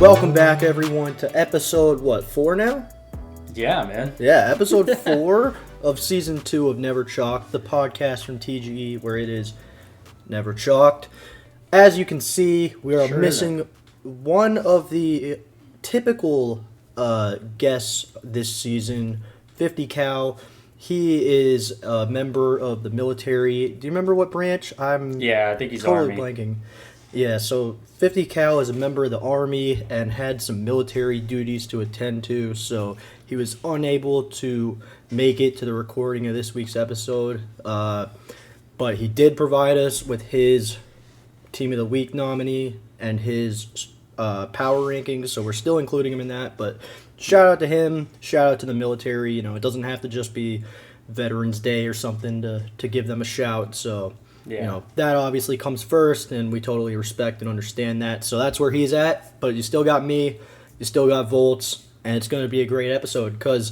Welcome back, everyone, to episode, 4 now? Yeah, man. Yeah, episode 4 of season 2 of Never Chalked, the podcast from TGE where it is never chalked. As you can see, we are missing one of the typical guests this season, 50 Cal. He is a member of the military. Do you remember what branch? I think he's totally Army. Blanking. Yeah, so 50 Cal is a member of the Army and had some military duties to attend to, so he was unable to make it to the recording of this week's episode. But he did provide us with his Team of the Week nominee and his power rankings, so we're still including him in that. But shout out to him, shout out to the military. You know, it doesn't have to just be Veterans Day or something to give them a shout, so... Yeah. You know, that obviously comes first, and we totally respect and understand that. So that's where he's at, but you still got me, you still got Volts, and it's going to be a great episode because,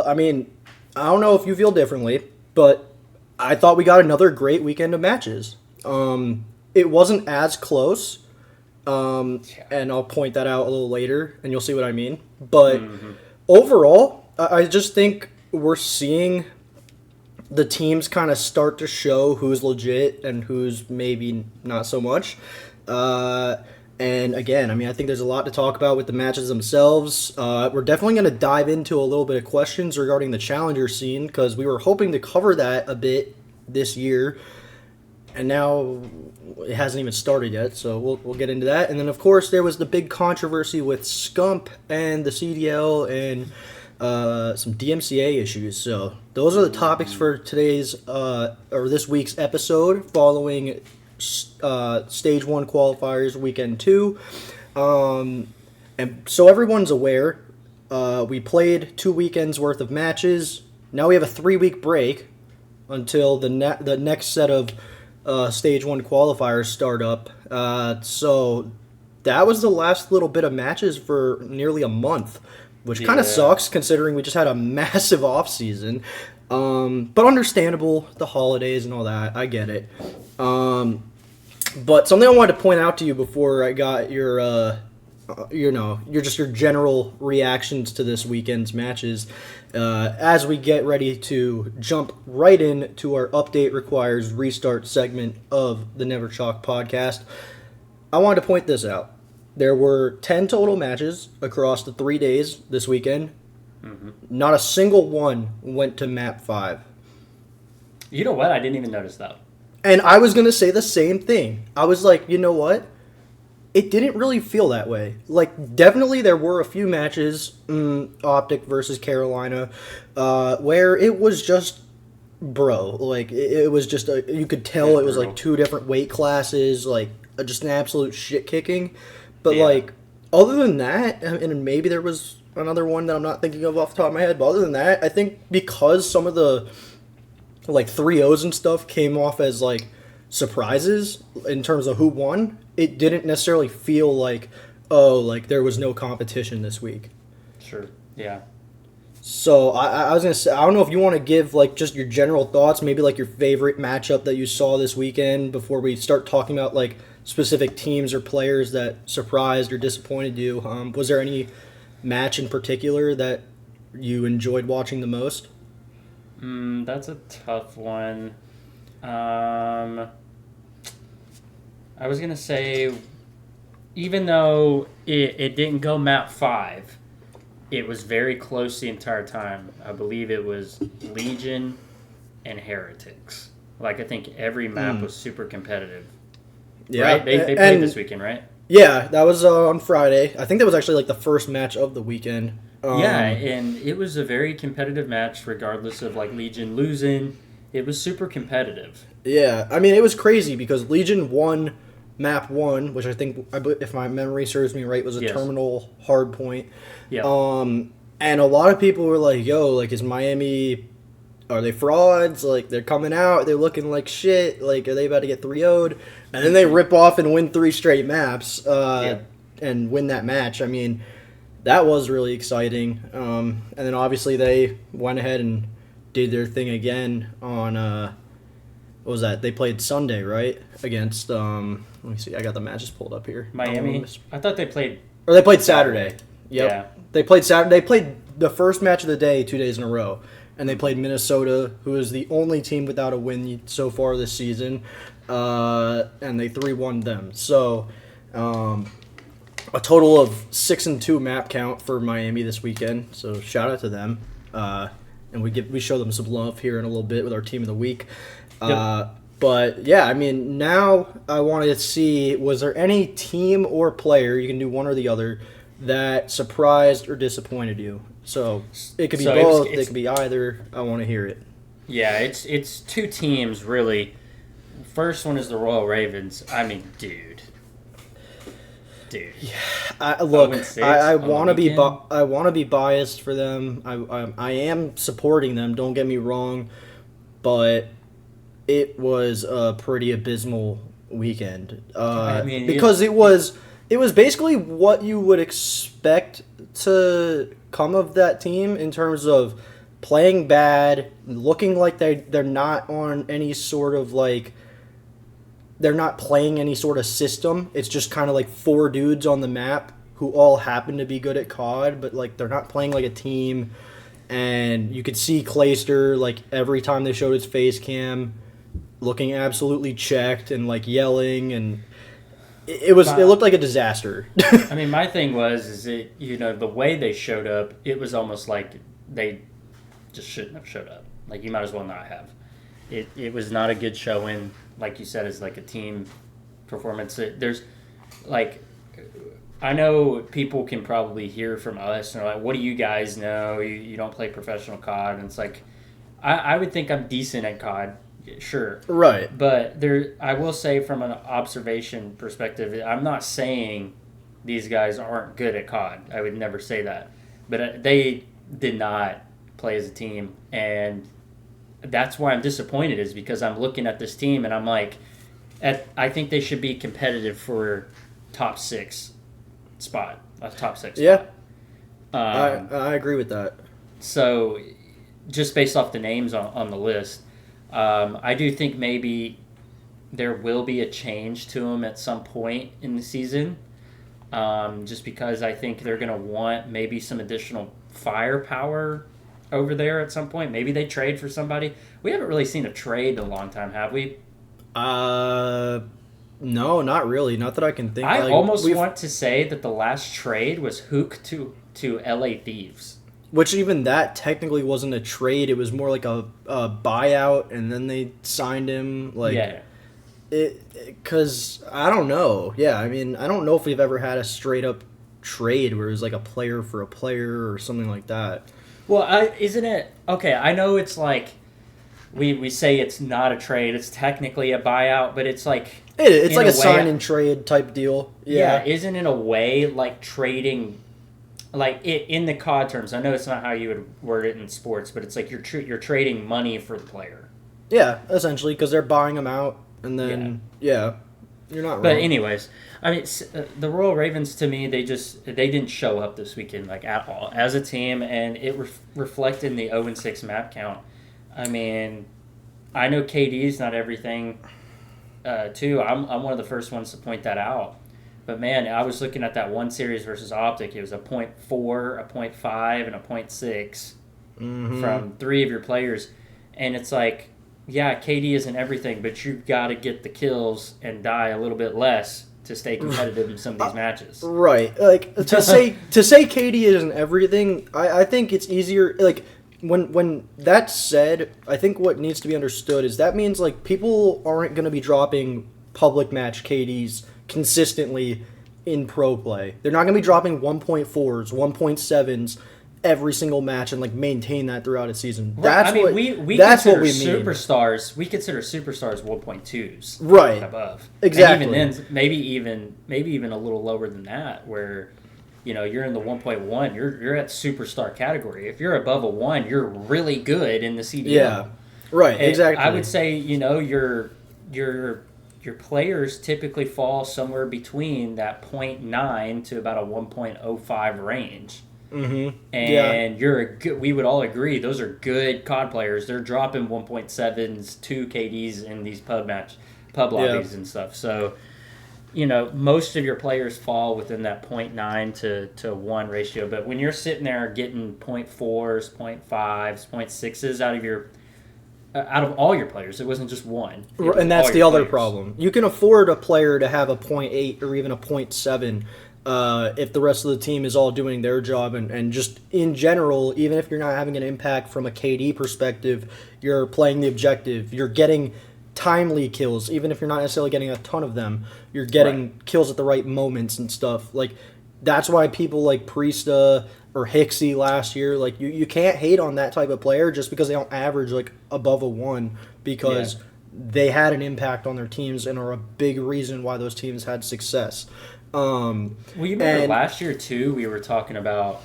I mean, I don't know if you feel differently, but I thought we got another great weekend of matches. It wasn't as close, and I'll point that out a little later, and you'll see what I mean. But overall, I just think we're seeing the teams kind of start to show who's legit and who's maybe not so much. And again, I mean, I think there's a lot to talk about with the matches themselves. We're definitely going to dive into a little bit of questions regarding the challenger scene because we were hoping to cover that a bit this year. And now it hasn't even started yet, so we'll get into that. And then, of course, there was the big controversy with Scump and the CDL and some DMCA issues. So those are the topics for today's or this week's episode following stage 1 qualifiers weekend 2. And so everyone's aware, we played 2 weekends worth of matches. Now we have a 3-week break until the next set of stage 1 qualifiers start up. So that was the last little bit of matches for nearly a month, which kind of sucks considering we just had a massive off season. But understandable, the holidays and all that. I get it. But something I wanted to point out to you before I got your general reactions to this weekend's matches, as we get ready to jump right in to our update requires restart segment of the Never Chalk podcast. I wanted to point this out. There were 10 total matches across the 3 days this weekend. Not a single one went to map 5. You know what? I didn't even notice that. And I was going to say the same thing. I was like, you know what? It didn't really feel that way. Like, definitely there were a few matches, Optic versus Carolina, where it was just, bro. Like, it was just, you could tell it was like 2 different weight classes, like, just an absolute shit kicking. But, like, other than that, and maybe there was another one that I'm not thinking of off the top of my head, but other than that, I think because some of the, like, 3-0s and stuff came off as, like, surprises in terms of who won, it didn't necessarily feel like, oh, like, there was no competition this week. Sure, yeah. So, I was going to say, I don't know if you want to give, like, just your general thoughts, maybe, like, your favorite matchup that you saw this weekend before we start talking about, like, specific teams or players that surprised or disappointed you. Was there any match in particular that you enjoyed watching the most? That's a tough one. I was going to say, even though it didn't go map 5, it was very close the entire time. I believe it was Legion and Heretics. Like, I think every map was super competitive. Yeah, right? They played this weekend, right? Yeah, that was on Friday. I think that was actually like the first match of the weekend. Yeah, and it was a very competitive match regardless of like Legion losing. It was super competitive. Yeah, I mean, it was crazy because Legion won map 1, which I think, if my memory serves me right, was a terminal hard point. Yeah. And a lot of people were like, yo, like, is Miami... Are they frauds? Like, they're coming out, they're looking like shit. Like, are they about to get 3-0'd? And then they rip off and win 3 straight maps and win that match. I mean, that was really exciting. And then, obviously, they went ahead and did their thing again on, what was that? They played Sunday, right? Against, let me see, I got the matches pulled up here. Miami? I thought they played Or they played Saturday. Yep. Yeah. They played Saturday. They played the first match of the day 2 days in a row. And they played Minnesota, who is the only team without a win so far this season. And they 3-1 them. So, a total of 6-2 map count for Miami this weekend. So, shout out to them. And we show them some love here in a little bit with our team of the week. Yep. But, yeah, I mean, now I wanted to see, was there any team or player, you can do one or the other, that surprised or disappointed you? So, it could be both, it could be either. I want to hear it. Yeah, it's two teams, really. First one is the Royal Ravens. I mean, dude. Yeah, I want to be weekend. I want to be biased for them. I am supporting them. Don't get me wrong, but it was a pretty abysmal weekend. Because it was basically what you would expect to come of that team in terms of playing bad, looking like they're not on any sort of like. They're not playing any sort of system. It's just kind of like 4 dudes on the map who all happen to be good at COD, but like they're not playing like a team. And you could see Clayster, like every time they showed his face cam, looking absolutely checked and like yelling, and it looked like a disaster. I mean, my thing is the way they showed up, it was almost like they just shouldn't have showed up. Like, you might as well not have. It was not a good showing. Like you said, it's like a team performance. There's, like, I know people can probably hear from us and are like, what do you guys know? You don't play professional COD. And it's like, I would think I'm decent at COD, sure. Right. But I will say from an observation perspective, I'm not saying these guys aren't good at COD. I would never say that. But they did not play as a team, and that's why I'm disappointed, is because I'm looking at this team and I'm like, I think they should be competitive for top 6 spot, a top 6 Yeah, spot. I agree with that. So, just based off the names on the list, I do think maybe there will be a change to them at some point in the season, just because I think they're going to want maybe some additional firepower over there at some point. Maybe they trade for somebody. We haven't really seen a trade in a long time, have we? No, not really. Not that I can think. I almost want to say that the last trade was Hook to LA Thieves. Which even that technically wasn't a trade. It was more like a buyout, and then they signed him. Like, yeah. Because I don't know. Yeah, I mean, I don't know if we've ever had a straight up trade where it was like a player for a player or something like that. Well, isn't it... Okay, I know it's like... We say it's not a trade. It's technically a buyout, but it's like... It's like a sign and trade type deal. Yeah. Isn't it a way like trading... Like, in the COD terms, I know it's not how you would word it in sports, but it's like you're trading money for the player. Yeah, essentially, because they're buying them out, and then, yeah you're not wrong. But anyways, I mean, the Royal Ravens, to me, they didn't show up this weekend, like, at all, as a team, and it reflected in the 0-6 map count. I mean, I know KD's not everything, too. I'm one of the first ones to point that out. But, man, I was looking at that one series versus Optic. It was a 0.4, a 0.5, and a 0.6 from 3 of your players. And it's like, yeah, KD isn't everything, but you've got to get the kills and die a little bit less to stay competitive in some of these matches. Right. Like, to say KD isn't everything, I think it's easier, like, when that's said, I think what needs to be understood is that means, like, people aren't going to be dropping public match KDs consistently in pro play. They're not going to be dropping 1.4s, 1.7s every single match and like maintain that throughout a season. That's what we mean. Superstars. We consider superstars 1.2s, right? Above, Exactly. And even then, maybe even a little lower than that, where you're in the 1.1. You're at superstar category. If you're above a 1, you're really good in the CDL. Yeah, right. Exactly. I would say your players typically fall somewhere between that 0.9 to about a 1.05 range. Mm-hmm. And we would all agree those are good COD players. They're dropping 1.7s, 2 KDs in these pub lobbies and stuff. So, most of your players fall within that 0.9 to 1 ratio. But when you're sitting there getting 0.4s, 0.5s, 0.6s out of all your players, it wasn't just one. And that's the other problem. You can afford a player to have a 0.8 or even a 0.7 if the rest of the team is all doing their job. And just in general, even if you're not having an impact from a KD perspective, you're playing the objective. You're getting timely kills, even if you're not necessarily getting a ton of them. You're getting kills at the right moments and stuff. Like, that's why people like Priesta or Hicksy last year, like, you can't hate on that type of player just because they don't average like above a 1, because they had an impact on their teams and are a big reason why those teams had success. Well, you remember last year too, we were talking about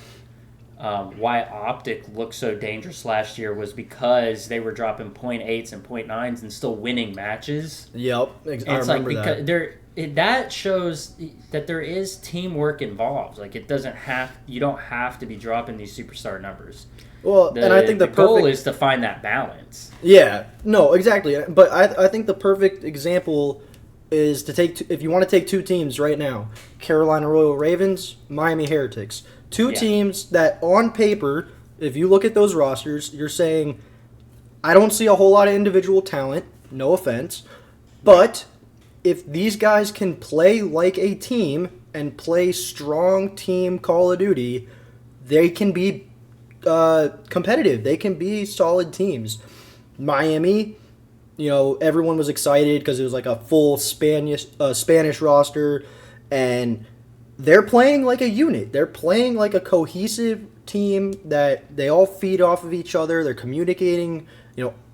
why Optic looked so dangerous last year was because they were dropping 0.8s and 0.9s and still winning matches. Yep, I remember that. That shows that there is teamwork involved. Like, you don't have to be dropping these superstar numbers. Well, and I think the goal is to find that balance. Yeah, no, exactly. But I think the perfect example is to take if you want to take two teams right now: Carolina Royal Ravens, Miami Heretics. Two teams that, on paper, if you look at those rosters, you're saying, I don't see a whole lot of individual talent. No offense, but if these guys can play like a team and play strong team Call of Duty, they can be competitive. They can be solid teams. Miami, everyone was excited because it was like a full Spanish roster, and they're playing like a unit. They're playing like a cohesive team that they all feed off of each other. They're communicating.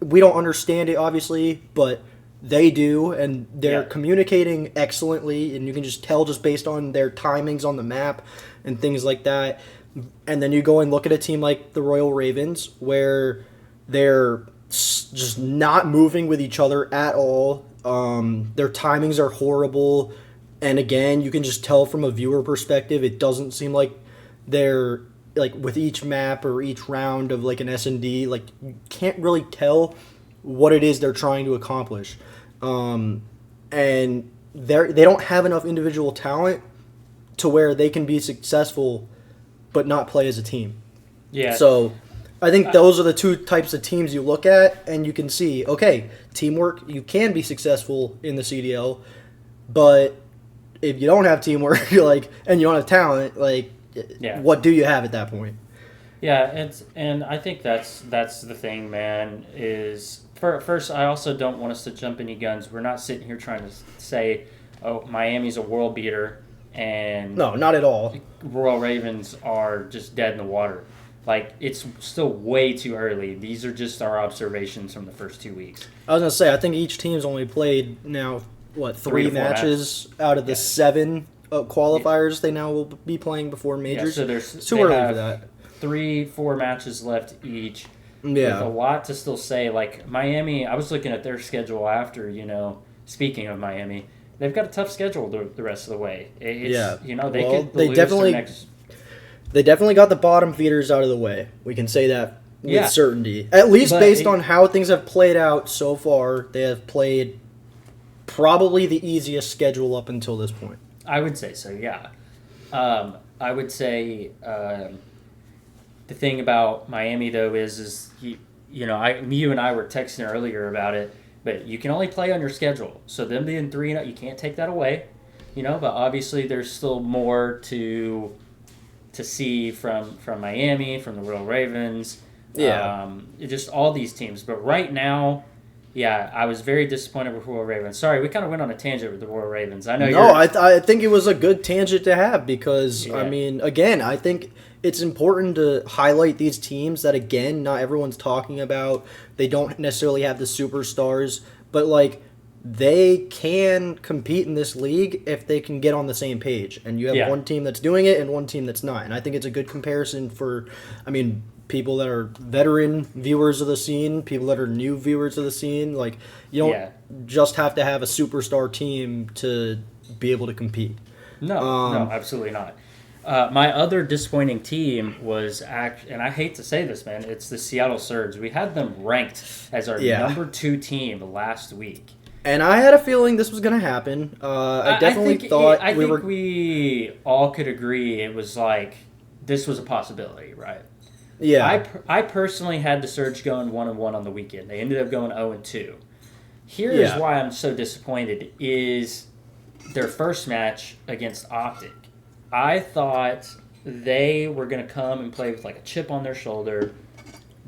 We don't understand it, obviously, but they do, and they're communicating excellently, and you can just tell just based on their timings on the map and things like that. And then you go and look at a team like the Royal Ravens, where they're just not moving with each other at all. Their timings are horrible, and again, you can just tell from a viewer perspective, it doesn't seem like they're, like, with each map or each round of like an S&D, like, you can't really tell what it is they're trying to accomplish. And they don't have enough individual talent to where they can be successful but not play as a team. Yeah. So I think those are the two types of teams you look at, and you can see, okay, teamwork, you can be successful in the CDL, but if you don't have teamwork, and you don't have talent, what do you have at that point? Yeah, and I think that's the thing, man, is first, I also don't want us to jump any guns. We're not sitting here trying to say, oh, Miami's a world beater, and no, not at all. Royal Ravens are just dead in the water. Like, it's still way too early. These are just our observations from the first 2 weeks. I was going to say, I think each team's only played now, three matches out of the 7 qualifiers they now will be playing before majors. Yeah, so it's too early for that. 3-4 matches left each. Yeah. With a lot to still say. Like, Miami, I was looking at their schedule after, speaking of Miami, they've got a tough schedule the rest of the way. They definitely got the bottom feeders out of the way. We can say that with certainty. At least based on how things have played out so far, they have played probably the easiest schedule up until this point. I would say so, yeah. I would say the thing about Miami, though, is you and I were texting earlier about it, but you can only play on your schedule. So them being 3-0, you can't take that away. But obviously there's still more to see from Miami, from the Royal Ravens, just all these teams. But right now, I was very disappointed with Royal Ravens. Sorry, we kind of went on a tangent with the Royal Ravens. I know. No, I think it was a good tangent to have because I mean, again, I think it's important to highlight these teams that, again, not everyone's talking about. They don't necessarily have the superstars, but they can compete in this league if they can get on the same page. And you have one team that's doing it and one team that's not. And I think it's a good comparison for, people that are veteran viewers of the scene, people that are new viewers of the scene. You don't just have to have a superstar team to be able to compete. No, absolutely not. My other disappointing team was, and I hate to say this, man, it's the Seattle Surge. We had them ranked as our number 2 team last week. And I had a feeling this was going to happen. I definitely thought I think we all could agree it was like this was a possibility, right? Yeah. I personally had the Surge going 1-1 on the weekend. They ended up going 0-2. Here is Yeah. why I'm so disappointed is their first match against Optic. I thought they were going to come and play with like a chip on their shoulder.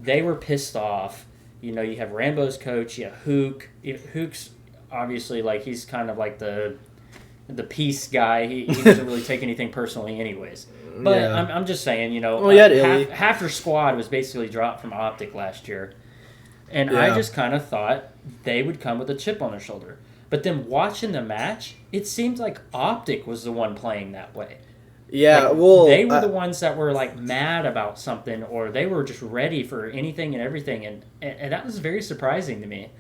They were pissed off. You know, you have Rambo's coach, you have Hook. Hook's obviously like he's kind of like the peace guy. He doesn't really take anything personally anyways. But Yeah. I'm just saying, you know, Well, yeah, half their squad was basically dropped from Optic last year. And Yeah. I just kind of thought they would come with a chip on their shoulder. But then watching the match, it seemed like Optic was the one playing that way. Yeah, Like, well, they were the ones that were like mad about something, or they were just ready for anything and everything, and that was very surprising to me.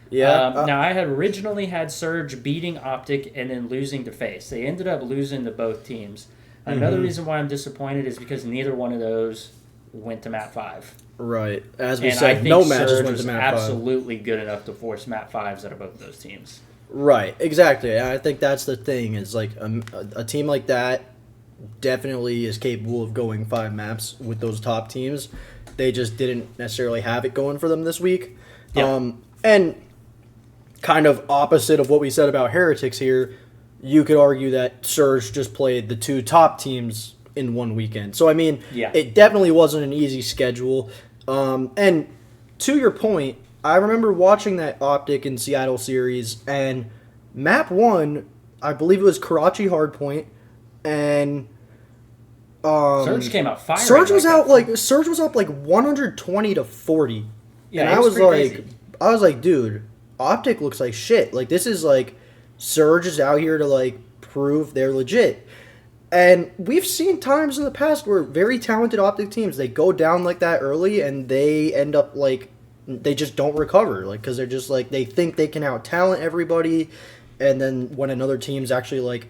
yeah. Now I had originally had Surge beating Optic and then losing to Face. They ended up losing to both teams. Another reason why I'm disappointed is because neither one of those went to Map 5. Right. As we And I said, think no matches Surge went to was Map 5. absolutely good enough to force Map 5s out of both those teams. Right, exactly. I think that's the thing is like a team like that definitely is capable of going 5 maps with those top teams. They just didn't necessarily have it going for them this week. Yep. And kind of opposite of what we said about Heretics here, you could argue that Surge just played the 2 top teams in one weekend. So, I mean, Yeah. it definitely wasn't an easy schedule. And to your point, I remember watching that Optic and Seattle series, and map 1, I believe it was Karachi Hardpoint, and Surge came out firing. Surge was that. Surge was up like 120 to 40. Yeah, and it was pretty crazy. I was like, dude, Optic looks like shit. Like this is like Surge is out here to like prove they're legit. And we've seen times in the past where very talented Optic teams, they go down like that early and they end up like they just don't recover, like because they're just like they think they can out talent everybody, and then when another team's actually like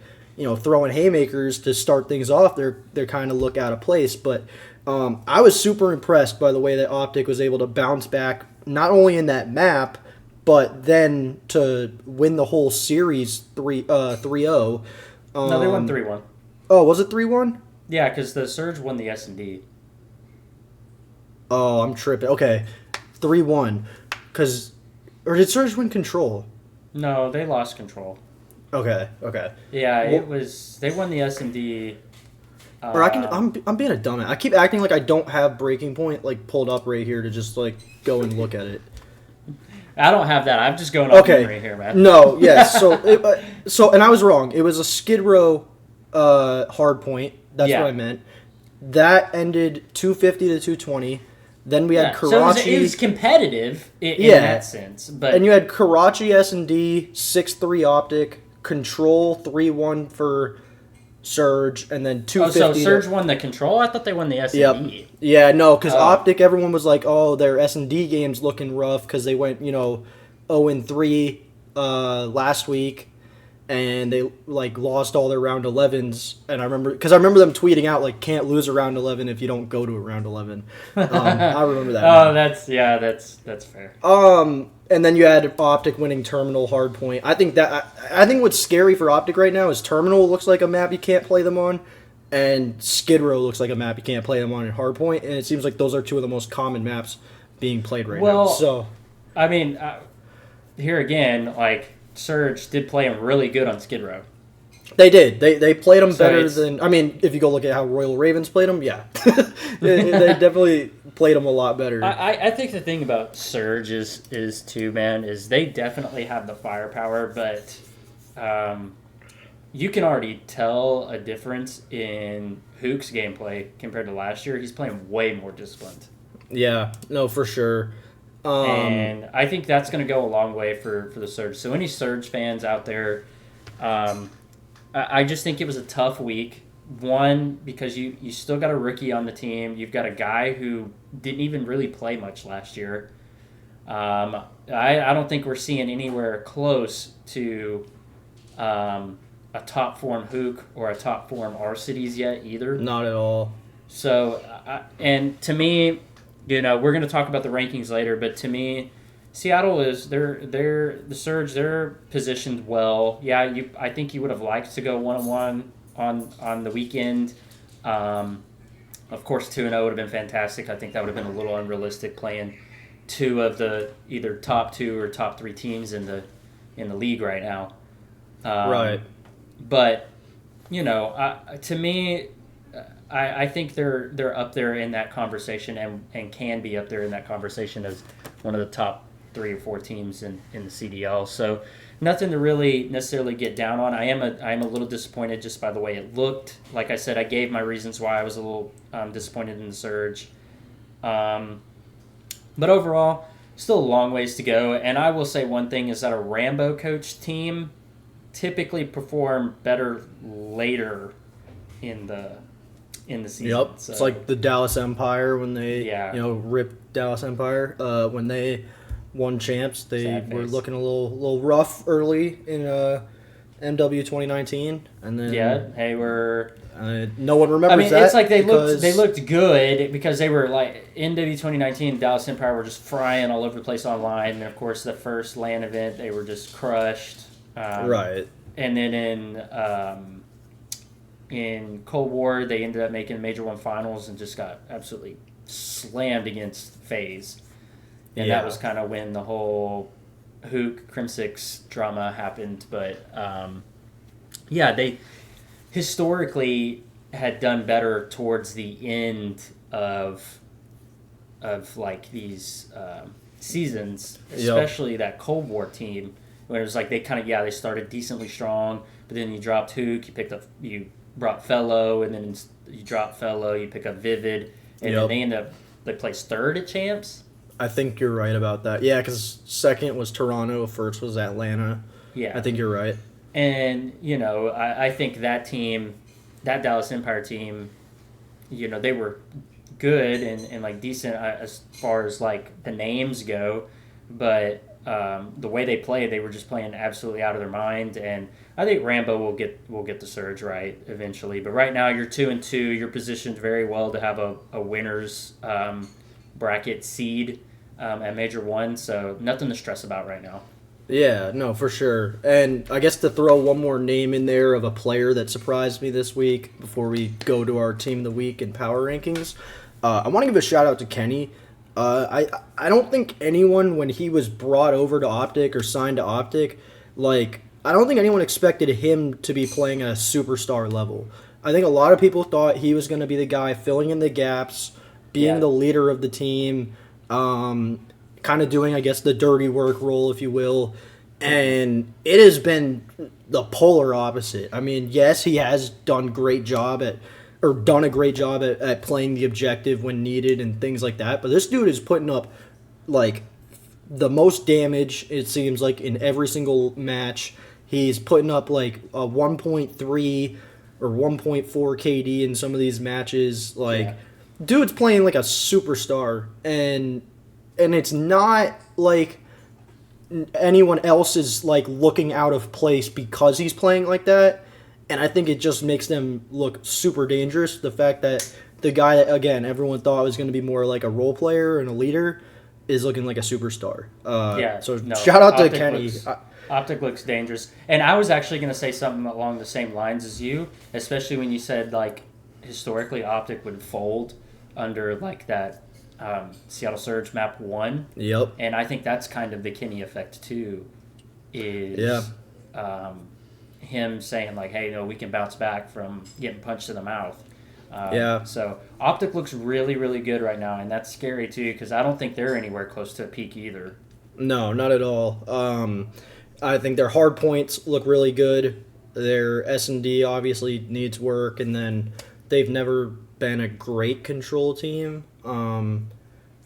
throwing haymakers to start things off, they're kind of look out of place. But I was super impressed by the way that Optic was able to bounce back, not only in that map, but then to win the whole series 3-0. No, they won 3-1. Oh, was it 3-1? Yeah, because the Surge won the S&D. Oh, I'm tripping. Okay, 3-1. Or did Surge win control? No, they lost control. Okay. Yeah, Well- it was. They won the S&D. Or I'm being a dumbass. I keep acting like I don't have Breaking Point like pulled up right here to just like go and look at it. I don't have that. I'm just going off Okay. memory here, man. No, yes. So and I was wrong. It was a Skid Row hard point. That's Yeah. what I meant. That ended 250 to 220. Then we had So Karachi. it was competitive in Yeah. that sense, but And you had Karachi S&D 6-3 Optic, Control 3-1 for Surge, and then 250. so Surge won the control. I thought they won the S&D. Yep. Yeah, no, because Oh. Optic, everyone was like, oh, their S&D game's looking rough because they went 0-3 last week, and they like lost all their round 11s. And I remember them tweeting out like, can't lose a round 11 if you don't go to a round 11. I remember that. Oh, that's fair. And then you had Optic winning Terminal Hardpoint. I think what's scary for Optic right now is Terminal looks like a map you can't play them on, and Skid Row looks like a map you can't play them on in Hardpoint, and it seems like those are two of the most common maps being played right now. So, I mean, here again, like Surge did play him really good on Skid Row. they did. They played them So better it's- than... I mean, if you go look at how Royal Ravens played them, yeah. they definitely played them a lot better. I think the thing about Surge is too, man, is they definitely have the firepower, but you can already tell a difference in Hook's gameplay compared to last year. He's playing way more disciplined. Yeah, no, for sure. And I think that's going to go a long way for the Surge. So any Surge fans out there, I just think it was a tough week. One, because you still got a rookie on the team. You've got a guy who didn't even really play much last year. I don't think we're seeing anywhere close to a top form Hook or a top form R-Cities yet either. Not at all. So, and to me, we're going to talk about the rankings later, but to me, Seattle is they're the Surge. They're positioned well. Yeah, I think you would have liked to go 1-1 on the weekend. Of course, 2-0 would have been fantastic. I think that would have been a little unrealistic playing two of the either top two or top three teams in the league right now. Right. But to me, I think they're up there in that conversation and can be up there in that conversation as one of the top 3 or 4 teams in the CDL. So nothing to really necessarily get down on. I am a little disappointed just by the way it looked. Like I said, I gave my reasons why I was a little disappointed in the Surge. But overall, still a long ways to go. And I will say one thing is that a Rambo coach team typically perform better later in the season. Yep. So, it's like the Dallas Empire when they ripped Dallas Empire. When they won champs, they were looking a little rough early in MW 2019, and then no one remembers that. It's like they looked good because they were like NW 2019. Dallas Empire were just frying all over the place online, and of course the first LAN event they were just crushed. Right. And then in Cold War they ended up making Major 1 finals and just got absolutely slammed against FaZe. And that was kind of when the whole Hook Crimsix drama happened. But they historically had done better towards the end of like these seasons, especially that Cold War team, when it was like they started decently strong, but then you dropped Hook, you brought Fellow, and then you dropped Fellow, you pick up Vivid, and then they placed third at champs. I think you're right about that. Yeah, because second was Toronto, first was Atlanta. Yeah. I think you're right. And, I think that team, that Dallas Empire team, they were good and like decent as far as like the names go, but the way they played, they were just playing absolutely out of their mind. And I think Rambo will get the Surge right eventually. But right now you're 2-2. You're positioned very well to have a winners bracket seed at Major 1, so nothing to stress about right now. Yeah, no, for sure. And I guess to throw one more name in there of a player that surprised me this week before we go to our Team of the Week and Power Rankings, I want to give a shout out to Kenny. I don't think anyone, when he was brought over to Optic or signed to Optic, I don't think anyone expected him to be playing at a superstar level. I think a lot of people thought he was going to be the guy filling in the gaps, being the leader of the team, kind of doing, I guess, the dirty work role, if you will. And it has been the polar opposite. I mean, yes, he has done a great job at playing the objective when needed and things like that. But this dude is putting up, the most damage, it seems like, in every single match. He's putting up, a 1.3 or 1.4 KD in some of these matches. Dude's playing like a superstar, and it's not like anyone else is looking out of place because he's playing like that. And I think it just makes them look super dangerous. The fact that the guy that, again, everyone thought was going to be more like a role player and a leader is looking like a superstar. Shout out to Kenny. Optic looks dangerous. And I was actually going to say something along the same lines as you, especially when you said historically Optic would fold under that Seattle Surge map 1. Yep. And I think that's kind of the Kenny effect too, is him saying hey, no, we can bounce back from getting punched in the mouth. So Optic looks really, really good right now, and that's scary too because I don't think they're anywhere close to a peak either. No, not at all. I think their hard points look really good. Their S&D obviously needs work, and then they've never been a great control team.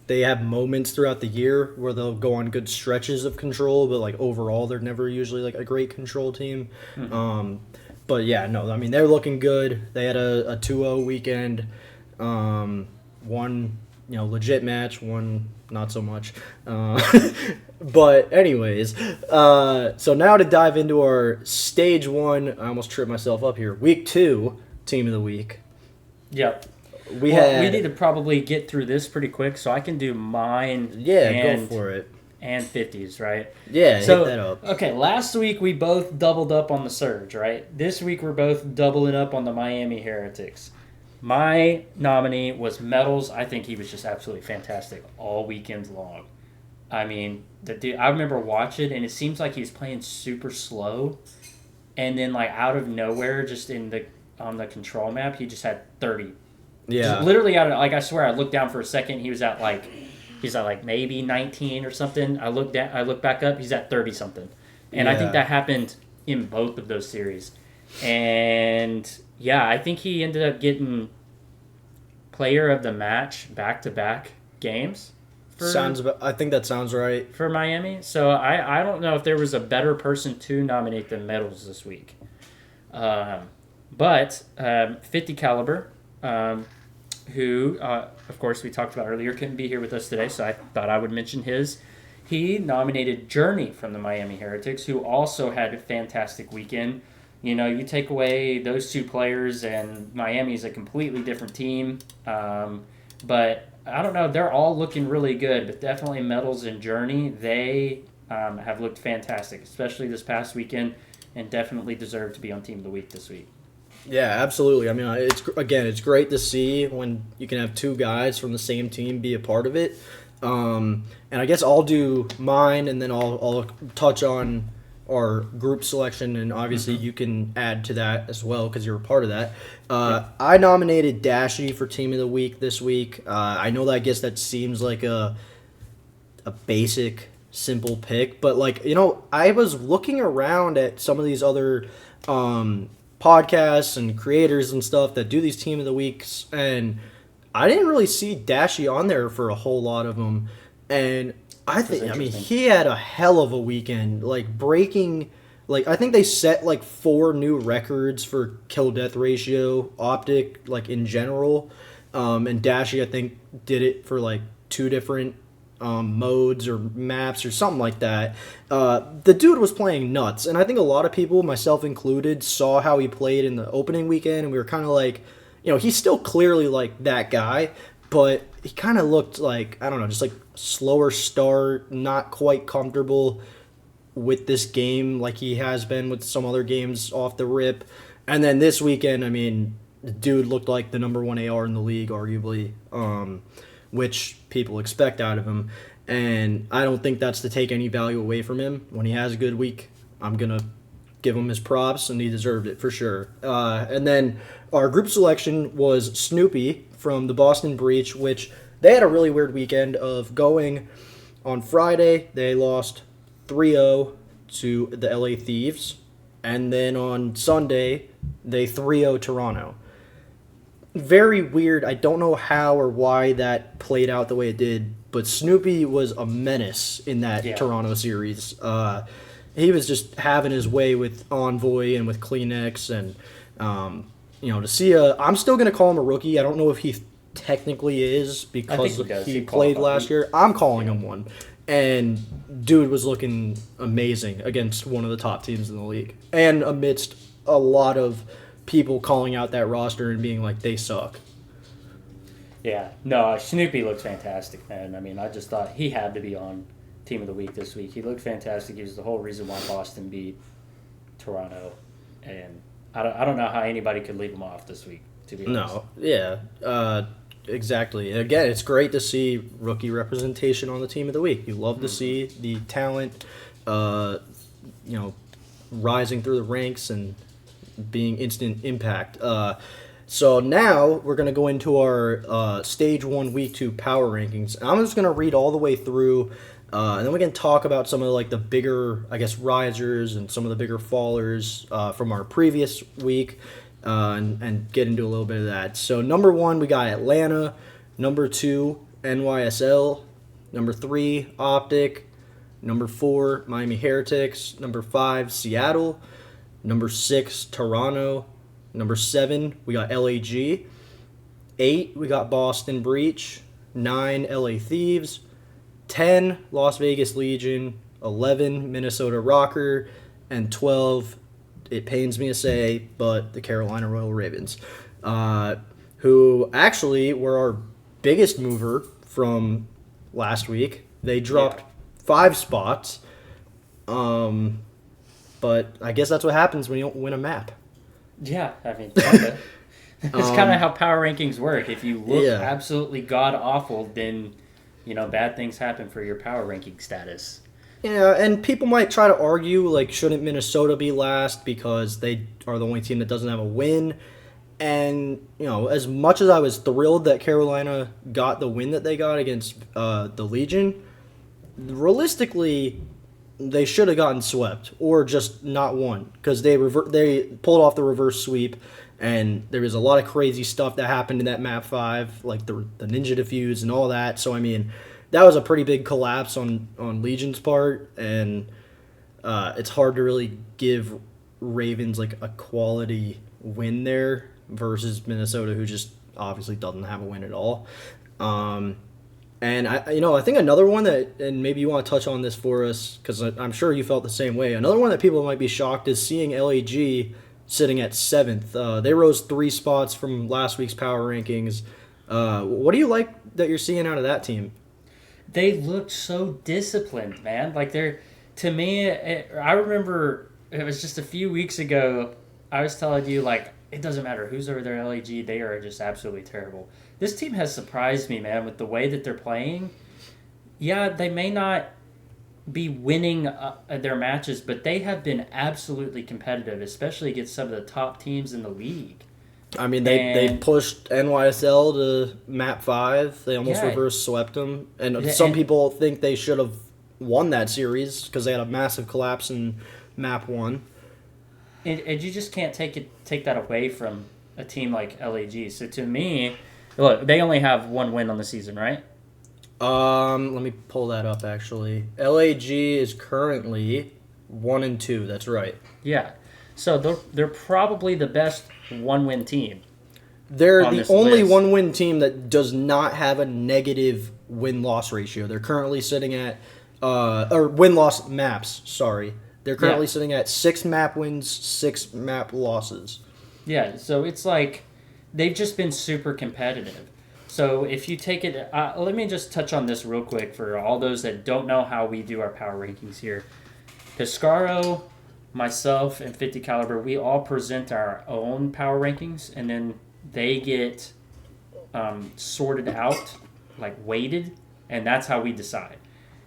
They have moments throughout the year where they'll go on good stretches of control, but overall they're never usually a great control team. Mm-hmm. But yeah, no, I mean they're looking good. They had a 2-0 weekend. One legit match, one not so much. But anyways, so now to dive into our stage 1. I almost tripped myself up here. Week 2 Team of the Week. Yep. We need to probably get through this pretty quick, so I can do mine. Yeah, go for it. and 50s, right? Yeah, So, hit that up. okay, last week we both doubled up on the Surge, right? This week we're both doubling up on the Miami Heretics. My nominee was Metals. I think he was just absolutely fantastic all weekend long. I mean, the dude, I remember watching, and it seems like he was playing super slow, and then like out of nowhere, just in the on the control map, he just had 30. Just Yeah. literally out of, like, I swear I looked down for a second, he's at like maybe 19 or something. I looked back up, he's at 30 something. And I think Yeah. that happened in both of those series. And yeah, I think he ended up getting player of the match back to back games I think that sounds right. for Miami. So I don't know if there was a better person to nominate than Medals this week. But 50 caliber, who, of course, we talked about earlier, couldn't be here with us today, so I thought I would mention his. He nominated Journey from the Miami Heretics, who also had a fantastic weekend. You know, you take away those two players, and Miami's a completely different team. But I don't know, they're all looking really good, but definitely Metals and Journey, they have looked fantastic, especially this past weekend, and definitely deserve to be on Team of the Week this week. Yeah, absolutely. I mean, it's great to see when you can have two guys from the same team be a part of it. And I guess I'll do mine, and then I'll touch on our group selection, and obviously you can add to that as well because you're a part of that. I nominated Dashy for Team of the Week this week. I know that I guess that seems like a basic, simple pick, but like I was looking around at some of these other podcasts and creators and stuff that do these Team of the Weeks, and I didn't really see Dashy on there for a whole lot of them. And I mean, he had a hell of a weekend, like breaking, like I think they set like 4 new records for kill death ratio optic, like in general. And Dashy, I think, did it for like 2 different modes or maps or something like that. The dude was playing nuts, and I think a lot of people, myself included, saw how he played in the opening weekend, and we were kind of like, he's still clearly like that guy, but he kind of looked like, I don't know, just like slower start, not quite comfortable with this game like he has been with some other games off the rip. And then this weekend, I mean, the dude looked like the number 1 AR in the league, arguably, which people expect out of him. And I don't think that's to take any value away from him. When he has a good week, I'm going to give him his props, and he deserved it for sure. And then our group selection was Snoopy from the Boston Breach, which they had a really weird weekend of going on Friday. They lost 3-0 to the LA Thieves. And then on Sunday, they 3-0 Toronto. Very weird. I don't know how or why that played out the way it did, but Snoopy was a menace in that Toronto series. He was just having his way with Envoy and with Kleenex, and to see I'm still going to call him a rookie. I don't know if he technically is because he played last year. I'm calling him one. And dude was looking amazing against one of the top teams in the league. And amidst a lot of people calling out that roster and being like, they suck. Yeah. No, Snoopy looks fantastic, man. I mean, I just thought he had to be on Team of the Week this week. He looked fantastic. He was the whole reason why Boston beat Toronto. And I don't know how anybody could leave him off this week, to be honest. No. Yeah. Exactly. And again, it's great to see rookie representation on the Team of the Week. You love to see the talent, rising through the ranks and being instant impact. So now we're going to go into our Stage 1, Week 2 power rankings. And I'm just going to read all the way through, and then we can talk about some of like the bigger, I guess, risers and some of the bigger fallers from our previous week. And get into a little bit of that. So number 1, we got Atlanta. Number 2, NYSL. Number 3, Optic. Number 4, Miami Heretics. Number 5, Seattle. Number 6, Toronto. Number 7, we got LAG. 8, we got Boston Breach. 9, LA Thieves. 10, Las Vegas Legion. 11, Minnesota Rocker. And 12, it pains me to say, but the Carolina Royal Ravens, who actually were our biggest mover from last week. They dropped 5 spots. But I guess that's what happens when you don't win a map. Yeah, I mean, kinda. It's kind of how power rankings work. If you look absolutely god awful, then bad things happen for your power ranking status. Yeah, and people might try to argue, like, shouldn't Minnesota be last because they are the only team that doesn't have a win? And, as much as I was thrilled that Carolina got the win that they got against the Legion, realistically, they should have gotten swept or just not won because they pulled off the reverse sweep, and there was a lot of crazy stuff that happened in that map 5, like the ninja defuse and all that. So, I mean, that was a pretty big collapse on Legion's part, and it's hard to really give Ravens like a quality win there versus Minnesota, who just obviously doesn't have a win at all. And I think another one that, and maybe you want to touch on this for us because I'm sure you felt the same way. Another one that people might be shocked is seeing LAG sitting at 7th. They rose 3 spots from last week's power rankings. What do you like that you're seeing out of that team? They looked so disciplined, man. Like to me, I remember it was just a few weeks ago. I was telling you, like, it doesn't matter who's over their LAG, they are just absolutely terrible. This team has surprised me, man, with the way that they're playing. Yeah, they may not be winning their matches, but they have been absolutely competitive, especially against some of the top teams in the league. I mean, they pushed NYSL to map 5. They almost reverse swept them. And some people think they should have won that series because they had a massive collapse in map 1. And you just can't take that away from a team like LAG. So to me, look, they only have 1 win on the season, right? Let me pull that up, actually. LAG is currently 1-2. That's right. Yeah. So they're probably the best 1-win team. They're the only 1-win team that does not have a negative win-loss ratio. They're currently sitting at, or win-loss maps, sorry. They're currently sitting at 6 map wins, 6 map losses. Yeah, so it's like they've just been super competitive. So if you take it, let me just touch on this real quick for all those that don't know how we do our power rankings here. Piscaro, myself, and 50 Caliber, we all present our own power rankings, and then they get sorted out, like weighted, and that's how we decide.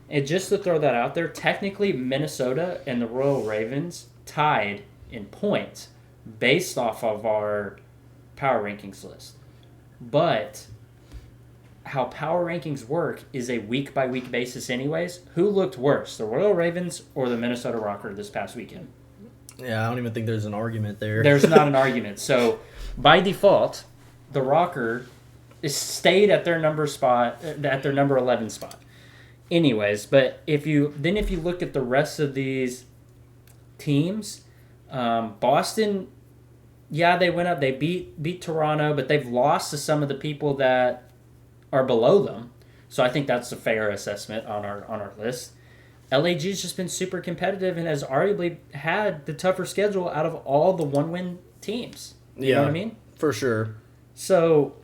And just to throw that out there, technically Minnesota and the Royal Ravens tied in points based off of our power rankings list. But how power rankings work is a week-by-week basis anyways. Who looked worse, the Royal Ravens or the Minnesota Rocker this past weekend? Yeah, I don't even think there's an argument there. There's not an argument. So, by default, the Rocker stayed at their number 11 spot. Anyways, but if you look at the rest of these teams, Boston, yeah, they went up. They beat Toronto, but they've lost to some of the people that are below them. So I think that's a fair assessment on our list. LAG's just been super competitive and has arguably had the tougher schedule out of all the 1-win teams. You know what I mean? For sure. So,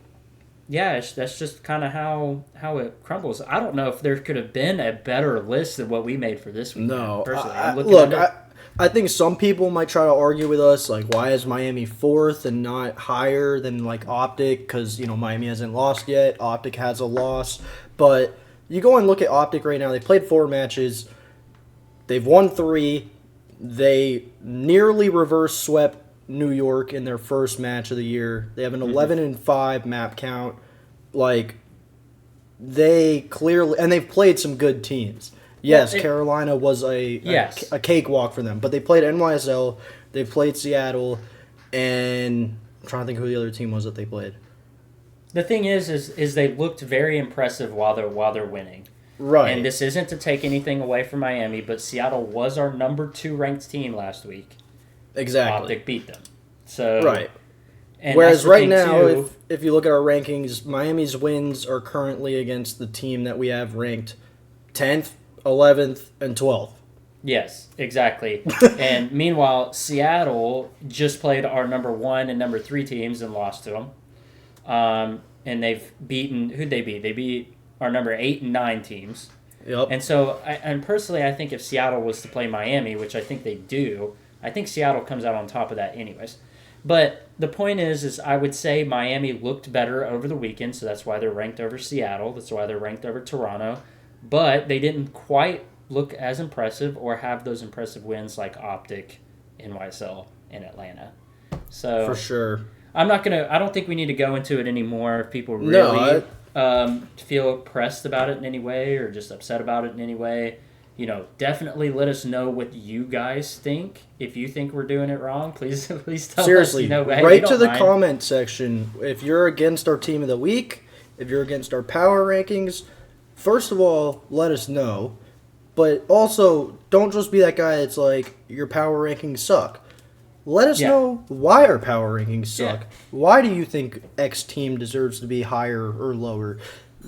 yeah, that's just kind of how it crumbles. I don't know if there could have been a better list than what we made for this week. No. I think some people might try to argue with us, like, why is Miami 4th and not higher than, like, Optic? Because, Miami hasn't lost yet. Optic has a loss. But you go and look at Optic right now. They played 4 matches. They've won 3. They nearly reverse swept New York in their first match of the year. They have an 11-5 map count. Like, they clearly... And they've played some good teams. Yes, Carolina was a cakewalk for them. But they played NYSL, they played Seattle, and I'm trying to think who the other team was that they played. The thing is they looked very impressive while they're winning. Right. And this isn't to take anything away from Miami, but Seattle was our number 2 ranked team last week. Exactly. Optic beat them. So right. And whereas right now, if you look at our rankings, Miami's wins are currently against the team that we have ranked 10th, 11th, and 12th. Yes, exactly. And meanwhile, Seattle just played our number 1 and number 3 teams and lost to them. And they've beaten... Who'd they beat? They beat our number 8 and 9 teams. Yep. And so, and personally, I think if Seattle was to play Miami, which I think they do, I think Seattle comes out on top of that anyways. But the point is I would say Miami looked better over the weekend, so that's why they're ranked over Seattle. That's why they're ranked over Toronto. But they didn't quite look as impressive or have those impressive wins like Optic, NYSL, and Atlanta. So For sure. I don't think we need to go into it anymore if people really No, feel pressed about it in any way or just upset about it in any way. Definitely let us know what you guys think. If you think we're doing it wrong, please tell seriously, us. Hey, right to the comment section. If you're against our team of the week, if you're against our power rankings, first of all, let us know. But also, don't just be that guy that's like, your power rankings suck. Let us know why our power rankings suck. Yeah. Why do you think X team deserves to be higher or lower?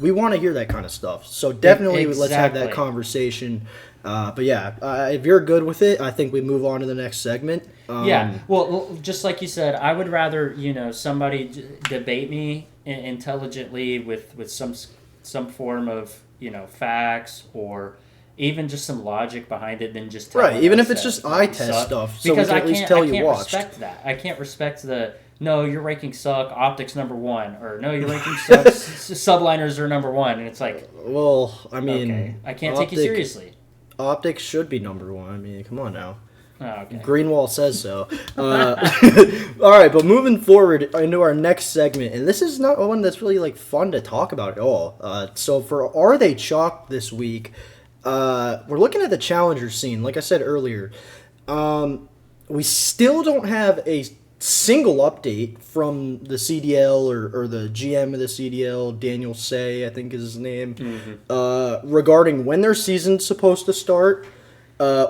We want to hear that kind of stuff. So definitely let's have that conversation. But yeah, if you're good with it, I think we move on to the next segment. Yeah. Well, just like you said, I would rather somebody debate me intelligently with some form of facts or even just some logic behind it than just right. Even if it's just eye test stuff, so because we can at least tell you watched. Respect that. I can't respect the. No, your rankings suck. Optics number 1, or no, your rankings suck. Subliners are number 1, and it's like, well, I mean, okay, I can't take you seriously. Optics should be number 1. I mean, come on now. Oh, okay. Greenwall says so. All right, but moving forward into our next segment, and this is not one that's really like fun to talk about at all. So for Are They Chalk this week, we're looking at the challenger scene. Like I said earlier, we still don't have a single update from the CDL or the GM of the CDL, Daniel Say, I think is his name, regarding when their season's supposed to start.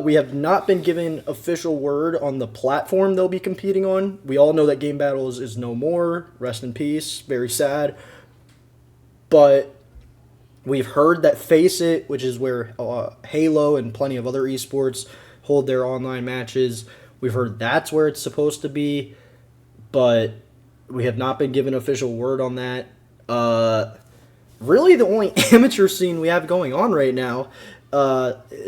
We have not been given official word on the platform they'll be competing on. We all know that Game Battles is no more. Rest in peace. Very sad. But we've heard that Face It, which is where Halo and plenty of other esports hold their online matches, we've heard that's where it's supposed to be. But we have not been given official word on that. Really, the only amateur scene we have going on right now.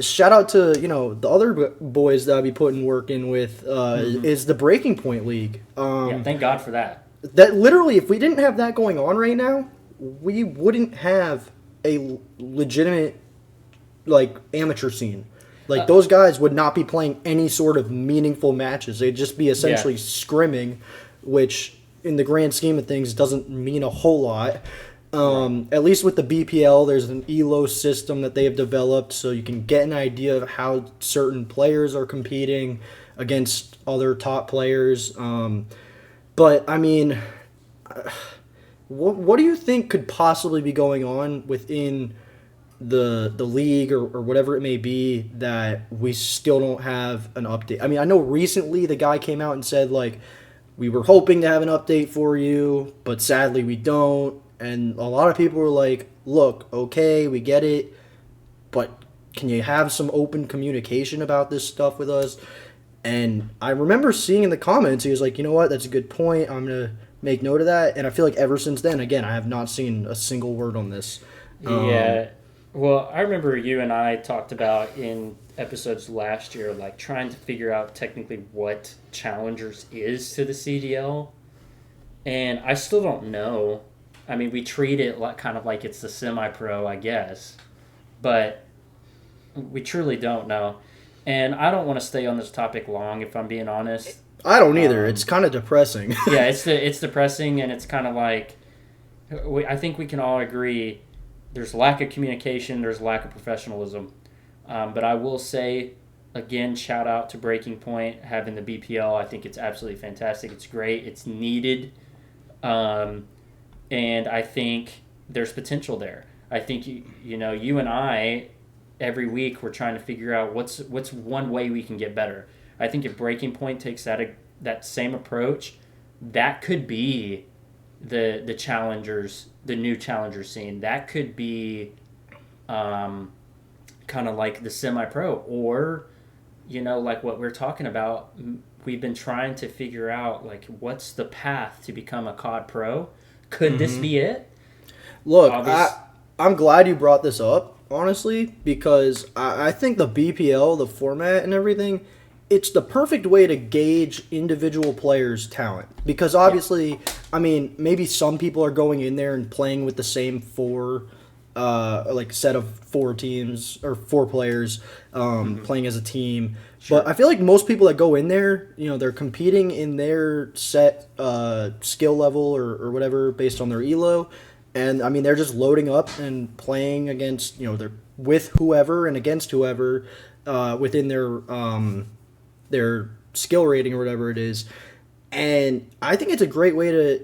Shout out to the other boys that I'll be putting work in with is the Breaking Point League. Thank God for that. That literally, if we didn't have that going on right now, we wouldn't have a legitimate amateur scene. Those guys would not be playing any sort of meaningful matches. They'd just be essentially scrimming, which in the grand scheme of things doesn't mean a whole lot. At least with the BPL, there's an ELO system that they have developed so you can get an idea of how certain players are competing against other top players. But, I mean, what do you think could possibly be going on within the league or whatever it may be that we still don't have an update? I mean, I know recently the guy came out and said, we were hoping to have an update for you, but sadly we don't. And a lot of people were like, look, okay, we get it, but can you have some open communication about this stuff with us? And I remember seeing in the comments, he was like, you know what, that's a good point. I'm going to make note of that. And I feel like ever since then, again, I have not seen a single word on this. Yeah. Well, I remember you and I talked about in episodes last year, trying to figure out technically what Challengers is to the CDL. And I still don't know. I mean, we treat it kind of like it's the semi-pro, I guess. But we truly don't know. And I don't want to stay on this topic long, if I'm being honest. I don't either. It's kind of depressing. Yeah, it's depressing, and it's kind of I think we can all agree there's lack of communication, there's lack of professionalism. But I will say, again, shout out to Breaking Point, having the BPL. I think it's absolutely fantastic. It's great. It's needed. And I think there's potential there. I think, you and I, every week, we're trying to figure out what's one way we can get better. I think if Breaking Point takes that same approach, that could be the challengers, the new challenger scene. That could be kind of like the semi-pro, or what we're talking about. We've been trying to figure out what's the path to become a COD pro. Could this be it? Look, I'm glad you brought this up. honestly, because I think the BPL, the format and everything, it's the perfect way to gauge individual players' talent. Because obviously, I mean, maybe some people are going in there and playing with the same set of four teams or four players playing as a team. Sure. But I feel like most people that go in there, they're competing in their set skill level or whatever based on their elo. And I mean, they're just loading up and playing against, they're with whoever and against whoever within their skill rating or whatever it is. And I think it's a great way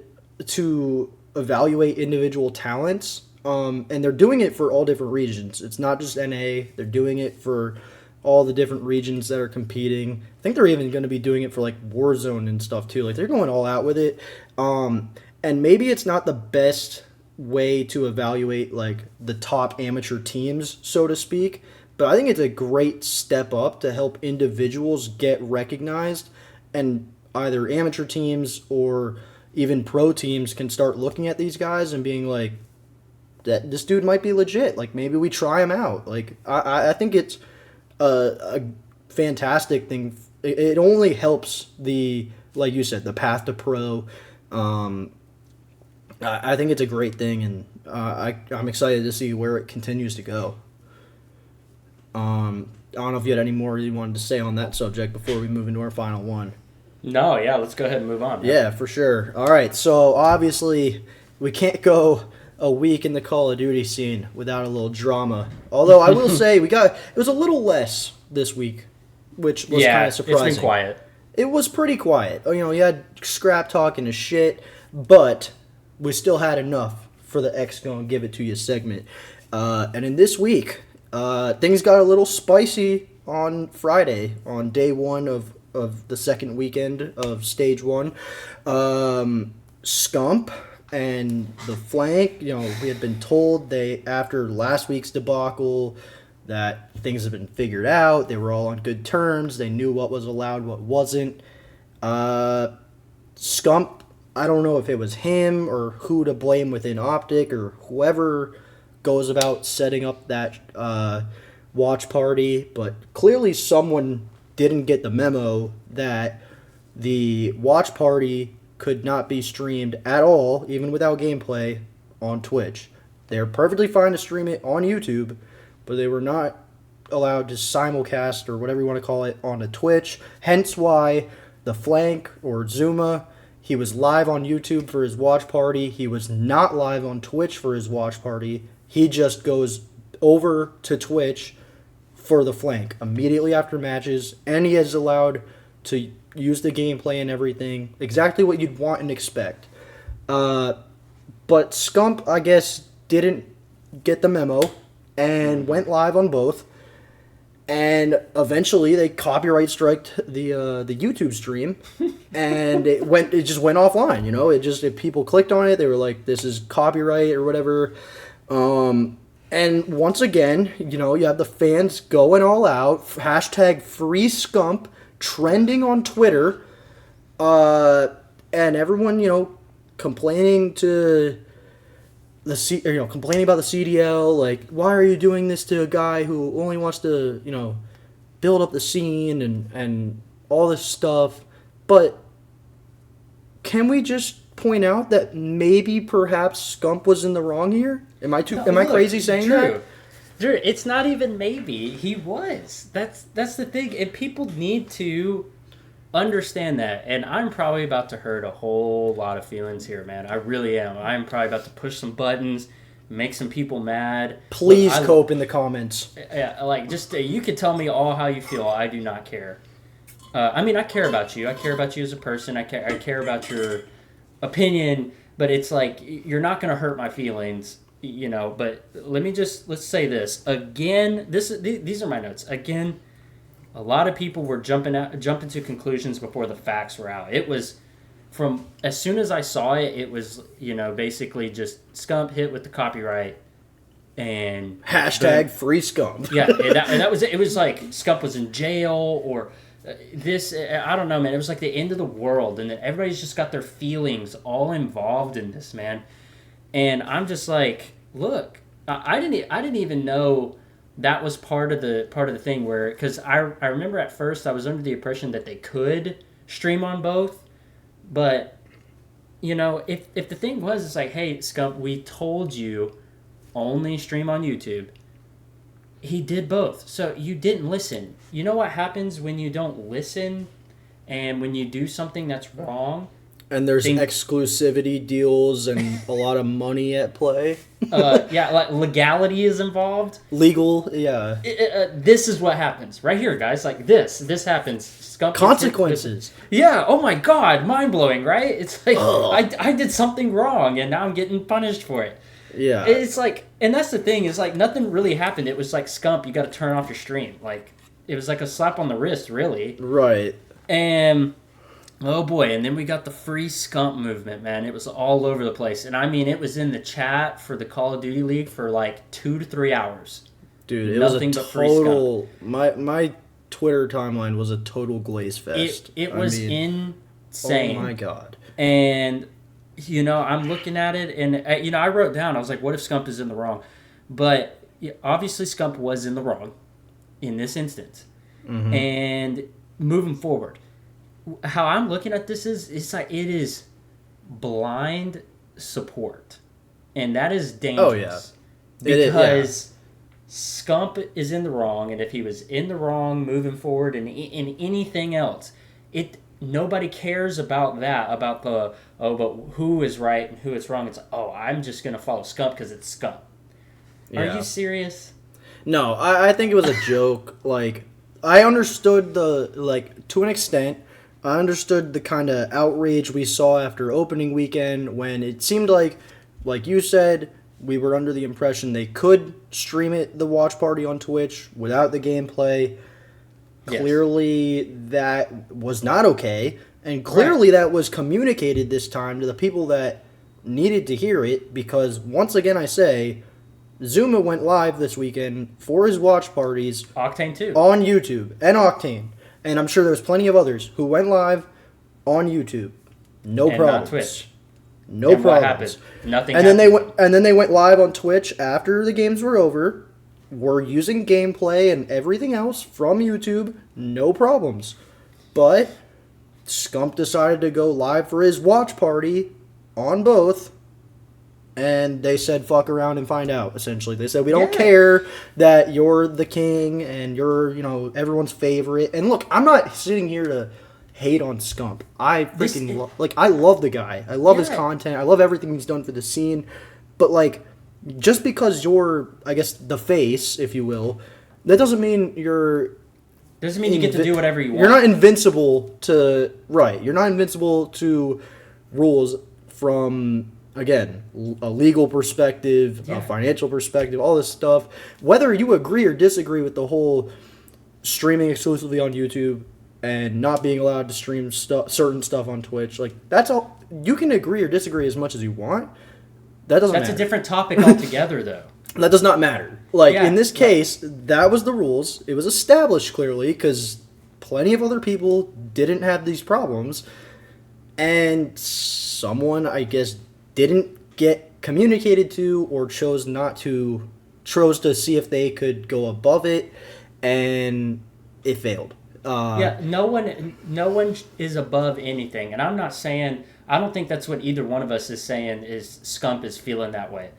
to evaluate individual talents. And they're doing it for all different regions. It's not just NA. They're doing it for all the different regions that are competing. I think they're even going to be doing it for like Warzone and stuff too. Like they're going all out with it. And maybe it's not the best way to evaluate like the top amateur teams, so to speak, but I think it's a great step up to help individuals get recognized, and either amateur teams or even pro teams can start looking at these guys and being like, that this dude might be legit. Like maybe we try him out. Like I think it's a fantastic thing. It only helps like you said, the path to pro. I think it's a great thing, and I'm excited to see where it continues to go. I don't know if you had any more you wanted to say on that subject before we move into our final one. No, yeah, let's go ahead and move on. Man. Yeah, for sure. All right, so obviously we can't go a week in the Call of Duty scene without a little drama. Although I will say it was a little less this week, which was kind of surprising. It's been quiet. It was pretty quiet. You had Scrap talking to shit, but we still had enough for the X Gonna Give It To You segment. And in this week, things got a little spicy on Friday, on day one of the second weekend of stage one. Scump and the flank, we had been told after last week's debacle that things have been figured out. They were all on good terms. They knew what was allowed, what wasn't. Scump, I don't know if it was him or who to blame within Optic or whoever goes about setting up that watch party, but clearly someone didn't get the memo that the watch party could not be streamed at all, even without gameplay, on Twitch. They're perfectly fine to stream it on YouTube, but they were not allowed to simulcast, or whatever you want to call it, on a Twitch. Hence why the flank, or Zuma, he was live on YouTube for his watch party. He was not live on Twitch for his watch party. He just goes over to Twitch for the flank immediately after matches, and he is allowed to use the gameplay and everything, exactly what you'd want and expect. But Scump, I guess, didn't get the memo and went live on both. And eventually they copyright striked the YouTube stream, and it just went offline. If people clicked on it, they were like, "This is copyright" or whatever. And once again, you have the fans going all out. Hashtag free Scump trending on Twitter, and everyone, complaining to complaining about the CDL, like, why are you doing this to a guy who only wants to, build up the scene and all this stuff. But can we just point out that maybe perhaps Scump was in the wrong here? Am I crazy saying that? Drew, it's not even maybe. He was. That's the thing. And people need to understand that. And I'm probably about to hurt a whole lot of feelings here, man. I really am. I'm probably about to push some buttons, make some people mad. Please cope in the comments. Yeah, just you can tell me all how you feel. I do not care. I care about you. I care about you as a person. I care about your opinion. But it's like, you're not going to hurt my feelings. But let's say this again. These are my notes. Again, a lot of people were jumping to conclusions before the facts were out. It was from as soon as I saw it, it was basically just Scump hit with the copyright and hashtag free Scump. Yeah, and that was it. It was like Scump was in jail or this. I don't know, man. It was like the end of the world, and then everybody's just got their feelings all involved in this, man. And I'm just like, look, I didn't even know that was part of the thing where, because I remember at first I was under the impression that they could stream on both, but if the thing was, it's like, hey, Scump, we told you only stream on YouTube. He did both, so you didn't listen. You know what happens when you don't listen, and when you do something that's wrong? And there's exclusivity deals and a lot of money at play. Like legality is involved. Legal, yeah. This is what happens right here, guys. Like this happens. Scump Consequences. Yeah. Oh my God, mind blowing, right? It's like I did something wrong, and now I'm getting punished for it. Yeah. It's like, and that's the thing, is like nothing really happened. It was like, Scump, you got to turn off your stream. Like it was like a slap on the wrist, really. Right. And oh boy, and then we got the free Scump movement, man. It was all over the place. And I mean, it was in the chat for the Call of Duty League for like 2 to 3 hours. Dude, it was a total... My Twitter timeline was a total glaze fest. It was insane. Oh my God. And, I'm looking at it, and, I wrote down, I was like, what if Scump is in the wrong? But obviously Scump was in the wrong in this instance. Mm-hmm. And moving forward, how I'm looking at this is, it's like, it is blind support, and that is dangerous. Oh yeah, because Scump is in the wrong, and if he was in the wrong moving forward in anything else, nobody cares about that, about but who is right and who is wrong. It's like, I'm just gonna follow Scump because it's Scump. Yeah. Are you serious? No, I think it was a joke. Like, I understood to an extent. I understood the kind of outrage we saw after opening weekend when it seemed like you said, we were under the impression they could stream the watch party on Twitch without the gameplay. Yes. Clearly, that was not okay, and clearly that was communicated this time to the people that needed to hear it, because, once again I say, Zuma went live this weekend for his watch parties. Octane too. On YouTube, and Octane. And I'm sure there's plenty of others who went live on YouTube. No problems. Not Twitch. No problems. What happened? Nothing and happened. Then they went live on Twitch after the games were over. Were using gameplay and everything else from YouTube. No problems. But Scump decided to go live for his watch party on both. And they said, fuck around and find out, essentially. They said, we don't care that you're the king and you're, everyone's favorite. And look, I'm not sitting here to hate on Scump. I freaking I love the guy. I love his content. I love everything he's done for the scene. But, just because you're, I guess, the face, if you will, that doesn't mean you're... Doesn't mean you get to do whatever you want. You're not invincible to... Right. You're not invincible to rules from... Again, a legal perspective, a financial perspective, all this stuff. Whether you agree or disagree with the whole streaming exclusively on YouTube and not being allowed to stream certain stuff on Twitch, that's all. You can agree or disagree as much as you want. That's matter. A different topic altogether, though. That does not matter. In this case, that was the rules. It was established clearly because plenty of other people didn't have these problems. And someone, I guess, didn't get communicated to or chose to see if they could go above it, and it failed. No one is above anything, and I'm not saying, I don't think that's what either one of us is saying is Scump is feeling that way.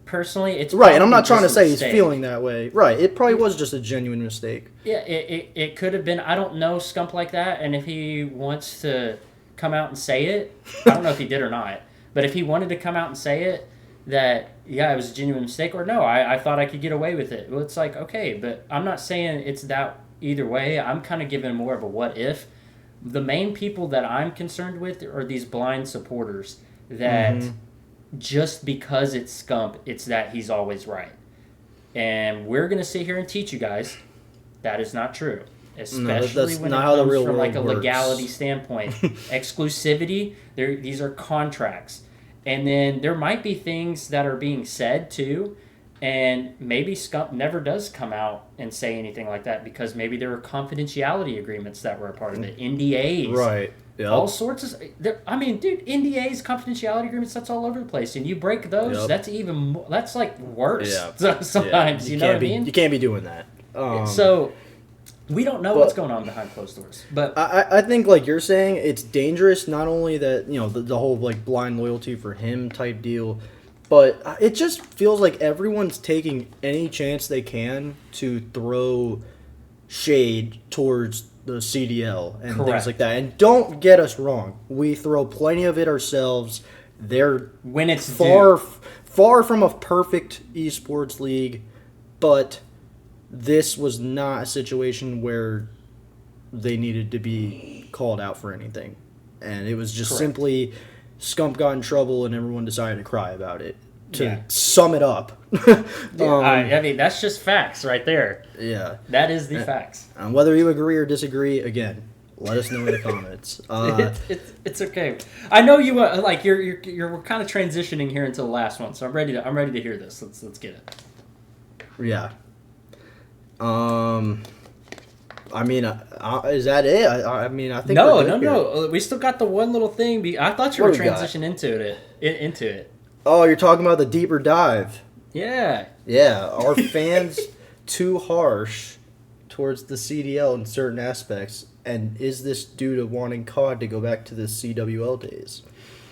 Personally, it's right, and I'm not trying to say he's feeling that way. Right, it probably was just a genuine mistake. Yeah, it could have been. I don't know Scump like that, and if he wants to come out and say it, I don't know if he did or not. But if he wanted to come out and say it, that, it was a genuine mistake, or no, I thought I could get away with it. Well, it's like, okay, but I'm not saying it's that either way. I'm kind of giving more of a what if. The main people that I'm concerned with are these blind supporters that just because it's Scump, it's that he's always right. And we're going to sit here and teach you guys that is not true. Especially when it comes from a legality standpoint. Exclusivity, these are contracts. And then there might be things that are being said too, and maybe Scump never does come out and say anything like that because maybe there were confidentiality agreements that were a part of it, NDAs. Right. Yep. All sorts of. I mean, dude, NDAs, confidentiality agreements, that's all over the place, and you break those, Yep. that's even that's like worse. Yeah. Sometimes, Yeah. you know what I Be, mean? You can't be doing that. So we don't know what's going on behind closed doors, but I think like you're saying, it's dangerous. Not only that, the whole like blind loyalty for him type deal, but it just feels like everyone's taking any chance they can to throw shade towards the CDL and Correct. things like that. And don't get us wrong, we throw plenty of it ourselves. They're when it's far from a perfect esports league, but this was not a situation where they needed to be called out for anything. And it was just Correct. simply Scump got in trouble and everyone decided to cry about it. To Yeah. sum it up. I mean, that's just facts right there. Yeah. That is the facts. And whether you agree or disagree, again, let us know in the comments. It's okay. I know you like you're kind of transitioning here into the last one, so I'm ready to hear this. Let's get it. Yeah. I mean, is that it? I mean, I think no. We still got the one little thing. I thought you were What do we got? transitioning into it. Oh, you're talking about the deeper dive. Yeah. Yeah, are fans too harsh towards the CDL in certain aspects? And is this due to wanting COD to go back to the CWL days?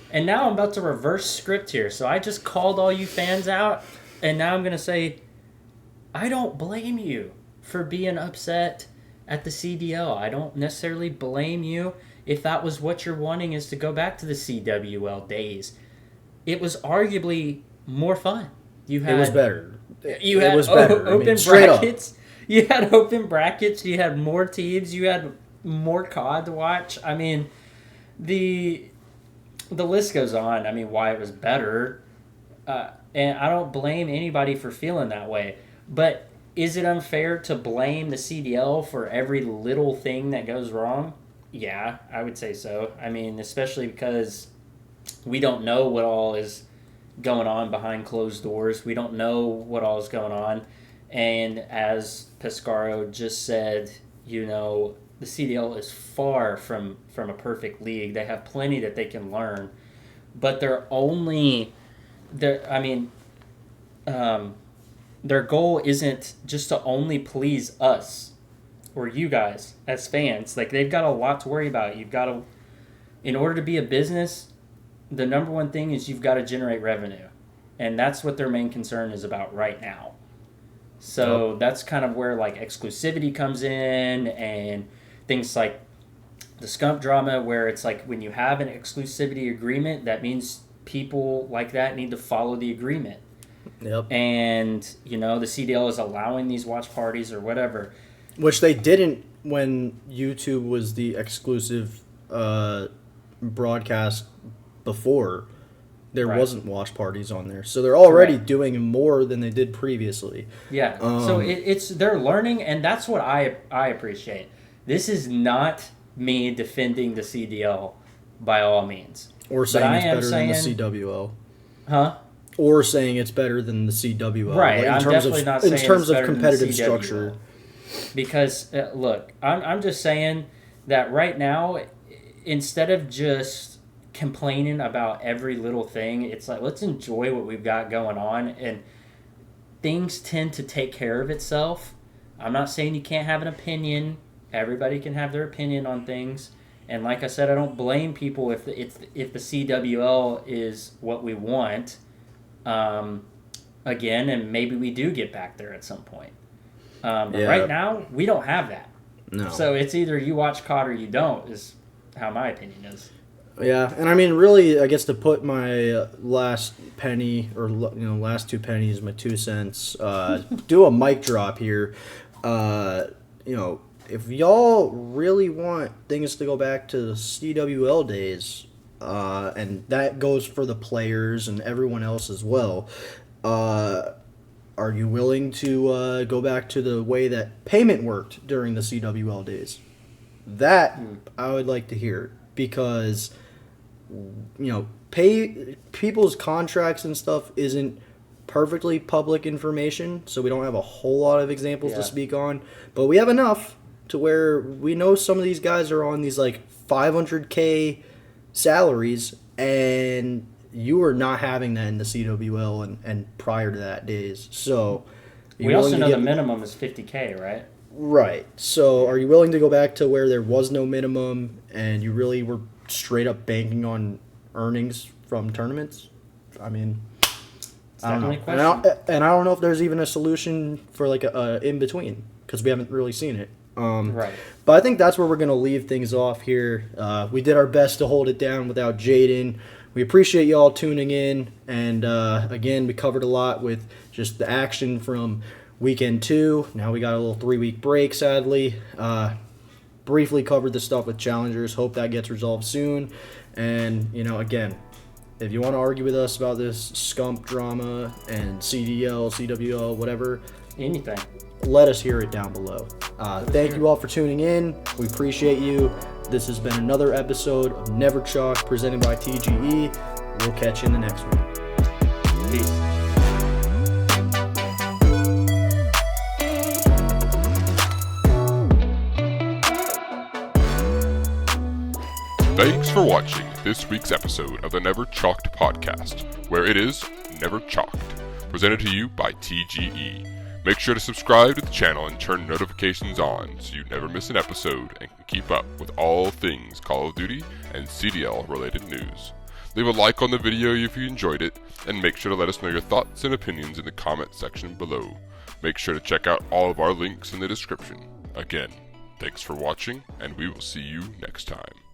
And now I'm about to reverse script here. So I just called all you fans out, and now I'm going to say, I don't blame you for being upset at the CDL. I don't necessarily blame you if that was what you're wanting, is to go back to the CWL days. It was arguably more fun. It was better. You had open brackets. You had open brackets. You had more teams. You had more COD to watch. I mean, the list goes on. I mean, why it was better. And I don't blame anybody for feeling that way. But is it unfair to blame the CDL for every little thing that goes wrong? Yeah, I would say so. I mean, especially because we don't know what all is going on behind closed doors. We don't know what all is going on. And as Pescaro just said, the CDL is far from a perfect league. They have plenty that they can learn. But their goal isn't just to only please us or you guys as fans. Like, they've got a lot to worry about. In order to be a business, the number one thing is you've got to generate revenue. And that's what their main concern is about right now. So that's kind of where like exclusivity comes in, and things like the Scump drama, where it's like when you have an exclusivity agreement, that means people like that need to follow the agreement. Yep. And, the CDL is allowing these watch parties or whatever. Which they didn't when YouTube was the exclusive broadcast before. There wasn't watch parties on there. So they're already doing more than they did previously. Yeah. So they're learning, and that's what I appreciate. This is not me defending the CDL by all means. Or saying it's better than the CWL. Huh? Or saying it's better than the CWL. Right. I'm definitely not saying in terms it's of competitive structure. Because, look, I'm just saying that right now, instead of just complaining about every little thing, it's like, let's enjoy what we've got going on, and things tend to take care of itself. I'm not saying you can't have an opinion. Everybody can have their opinion on things. And like I said, I don't blame people if the CWL is what we want. Again, and maybe we do get back there at some point. But right now, we don't have that. No. So it's either you watch COD or you don't, is how my opinion is. Yeah, and I mean, really, I guess to put my last penny, or last 2 pennies, my 2 cents, do a mic drop here. If y'all really want things to go back to the CWL days, and that goes for the players and everyone else as well, are you willing to go back to the way that payment worked during the CWL days? That I would like to hear, because people's contracts and stuff isn't perfectly public information, so we don't have a whole lot of examples to speak on, but we have enough to where we know some of these guys are on these like 500K salaries, and you are not having that in the CWL and prior to that days. So we also know the minimum is 50K, right? Right. So are you willing to go back to where there was no minimum and you really were straight up banking on earnings from tournaments? I mean, It's definitely a and question. I don't know if there's even a solution for like a in between, because we haven't really seen it. Right. But I think that's where we're going to leave things off here. We did our best to hold it down without Jaden. We appreciate y'all tuning in. And again, we covered a lot with just the action from weekend 2. Now we got a little 3-week break, sadly. Briefly covered the stuff with challengers. Hope that gets resolved soon. And, you know, again, if you want to argue with us about this Scump drama and CDL, CWL, whatever, Anything. let us hear it down below. Thank you all for tuning in. We appreciate you. This has been another episode of Never Chalk presented by TGE. We'll catch you in the next one. Peace. Thanks for watching this week's episode of the Never Chalked podcast, where it is Never Chalked, presented to you by TGE. Make sure to subscribe to the channel and turn notifications on so you never miss an episode and can keep up with all things Call of Duty and CDL related news. Leave a like on the video if you enjoyed it, and make sure to let us know your thoughts and opinions in the comment section below. Make sure to check out all of our links in the description. Again, thanks for watching, and we will see you next time.